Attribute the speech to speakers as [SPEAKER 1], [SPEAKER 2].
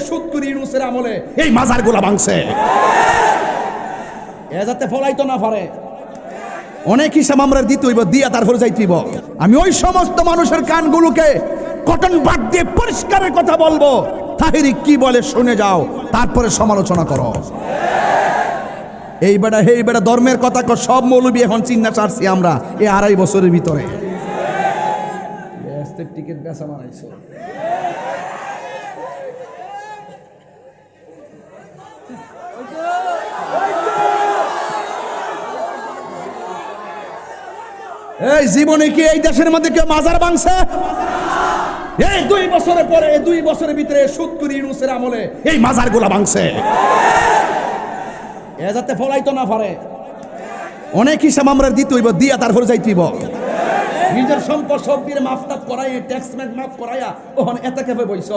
[SPEAKER 1] 70 ইউনূসের আমলে এই মাজারগুলা ভাঙছে। এ যাতে ফলাইতো না পারে, অনেক হিসাব আমরা দিতে হইব, দিয়া তারপরে যাইতে হইব। আমি ওই সমস্ত মানুষের কানগুলোকে কটন বাদ দিয়ে পরিষ্কারের কথা বলবো, তাহিরি কি বলে শুনে যাও, তারপরে সমালোচনা করো। এই বেটা ধর্মের কথা সব মৌলবি এখন চিন্তা চাচ্ছি আমরা এই 2.5 বছরের ভিতরে। টিকিট বেচা মারাইছে। এই জীবনে কি এই দেশের মধ্যে কেউ মাজার ভাঙছে? এই 2 বছরের পরে, 2 বছরের ভিতরে 70 ইউনূসের আমলে এই মাজারগুলা ভাঙছে। এ যাতে ফলাইতো না পারে, অনেক হিসাব আমরা দিতে হইব, দিয়া তারপরে যাইতে হইব। নিজের সম্পদ সব দিয়ে মাফ টাফ করাই, ট্যাক্স মাফ করাইয়া ওখানে এত কেঁপে বইছ।